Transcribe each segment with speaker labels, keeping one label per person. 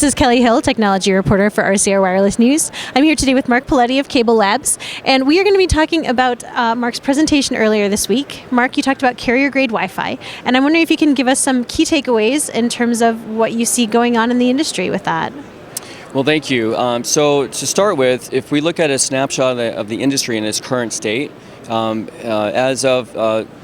Speaker 1: This is Kelly Hill, technology reporter for RCR Wireless News. I'm here today with Mark Poletti of CableLabs, and we are going to be talking about Mark's presentation earlier this week. Mark, you talked about carrier-grade Wi-Fi, and I'm wondering if you can give us some key takeaways in terms of what you see going on in the industry with that.
Speaker 2: Well, thank you. So to start with, if we look at a snapshot of the industry in its current state, as of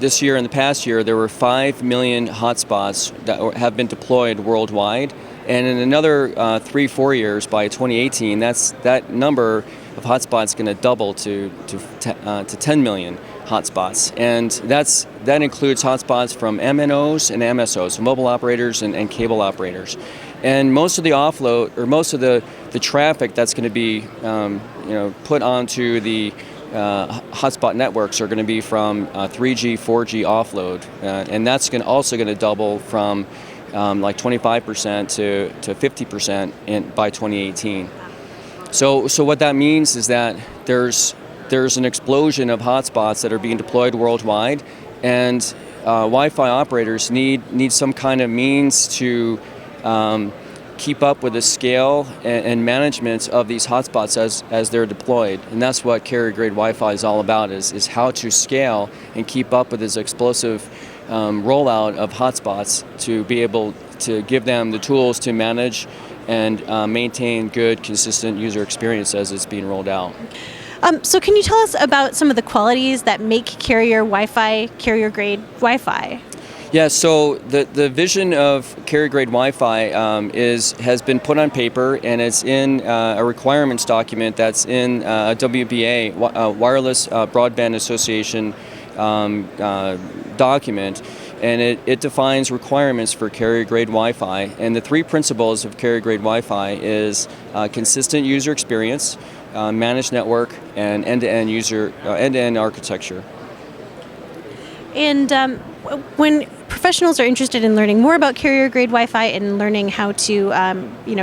Speaker 2: this year and the past year, there were 5 million hotspots that have been deployed worldwide. And in another 3-4 years, by 2018, that number of hotspots is going to double to 10 million hotspots. And that includes hotspots from MNOs and MSOs, so mobile operators and cable operators. And most of the offload, or most of the traffic that's going to be put onto the hotspot networks are going to be from 3G, 4G offload, and that's also going to double from like 25% to 50% by 2018. So what that means is that there's an explosion of hotspots that are being deployed worldwide, and Wi-Fi operators need some kind of means to keep up with the scale and management of these hotspots as they're deployed. And that's what carrier-grade Wi-Fi is all about, is how to scale and keep up with this explosive rollout of hotspots to be able to give them the tools to manage and maintain good, consistent user experience as it's being rolled out.
Speaker 1: So can you tell us about some of the qualities that make carrier-grade Wi-Fi?
Speaker 2: Yeah, so the vision of carrier-grade Wi-Fi has been put on paper, and it's in a requirements document that's in a WBA, Wireless Broadband Association document, and it defines requirements for carrier-grade Wi-Fi. And the 3 principles of carrier-grade Wi-Fi is consistent user experience, managed network, and end-to-end architecture. And
Speaker 1: when professionals are interested in learning more about carrier-grade Wi-Fi and learning how to,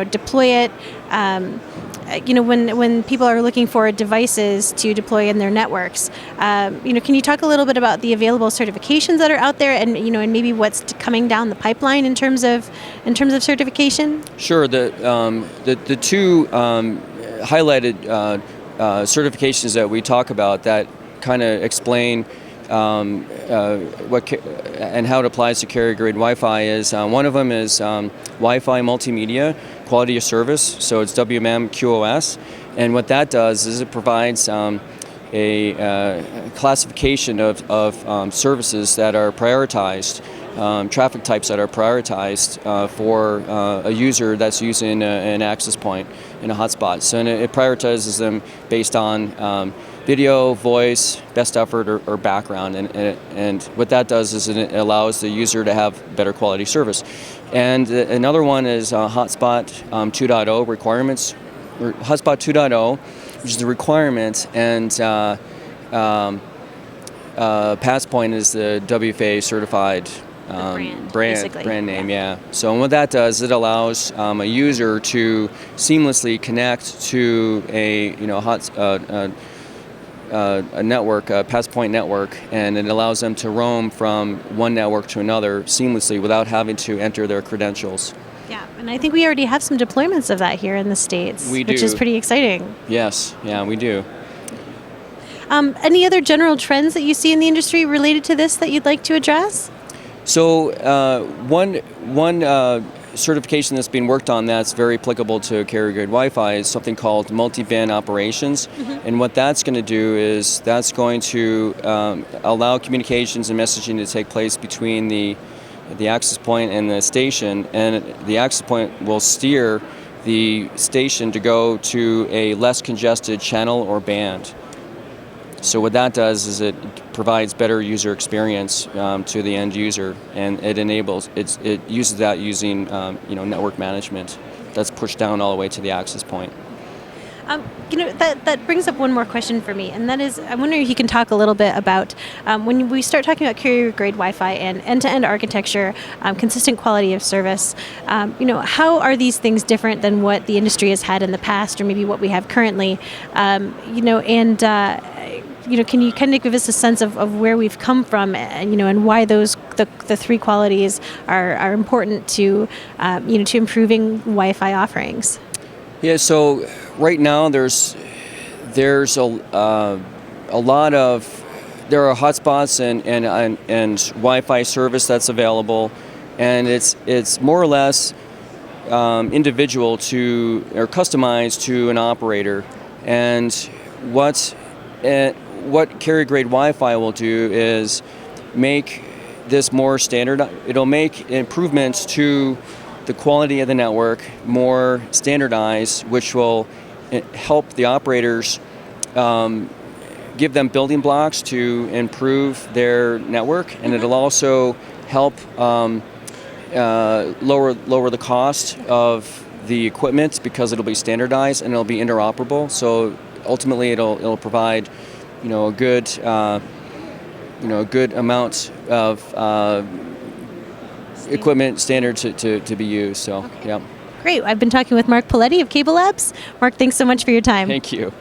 Speaker 1: deploy it, when people are looking for devices to deploy in their networks, can you talk a little bit about the available certifications that are out there, and and maybe what's coming down the pipeline in terms of certification?
Speaker 2: Sure. The two highlighted certifications that we talk about that kind of explain what and how it applies to carrier-grade Wi-Fi is one of them is Wi-Fi multimedia quality of service, so it's WMM QoS, and what that does is it provides a classification of services that are prioritized, traffic types that are prioritized for a user that's using an access point in a hotspot. So it prioritizes them based on video, voice, best effort, or background, and what that does is it allows the user to have better quality service. And another one is Hotspot 2.0 requirements, or Hotspot 2.0, which is the requirement, and Passpoint is the WFA certified brand name, yeah. So what that does, it allows a user to seamlessly connect to a network, a Passpoint network, and it allows them to roam from one network to another seamlessly without having to enter their credentials.
Speaker 1: Yeah, and I think we already have some deployments of that here in the States, which is pretty exciting.
Speaker 2: Yes, yeah, we do.
Speaker 1: Any other general trends that you see in the industry related to this that you'd like to address?
Speaker 2: So one certification that's being worked on that's very applicable to carrier-grade Wi-Fi is something called Multiband operations. Mm-hmm. And what that's going to do is that's going to allow communications and messaging to take place between the access point and the station, and the access point will steer the station to go to a less congested channel or band. So what that does is it provides better user experience to the end user, and it uses that using network management that's pushed down all the way to the access point.
Speaker 1: That brings up one more question for me, and that is, I'm wondering if you can talk a little bit about when we start talking about carrier-grade Wi-Fi and end-to-end architecture, consistent quality of service. How are these things different than what the industry has had in the past, or maybe what we have currently? can you kind of give us a sense of where we've come from, and why the three qualities are important to to improving Wi-Fi offerings?
Speaker 2: Yeah. So right now there's a lot of there are hotspots and Wi-Fi service that's available, and it's more or less individual to or customized to an operator. And what Carriergrade Wi-Fi will do is make this more standard. It'll make improvements to the quality of the network more standardized, which will help the operators, give them building blocks to improve their network, and it'll also help lower the cost of the equipment because it'll be standardized and it'll be interoperable. So ultimately, it'll provide a good amount of equipment standard to be used. So,
Speaker 1: Okay.
Speaker 2: yeah.
Speaker 1: Great. I've been talking with Mark Poletti of CableLabs. Mark, thanks so much for your time.
Speaker 2: Thank you.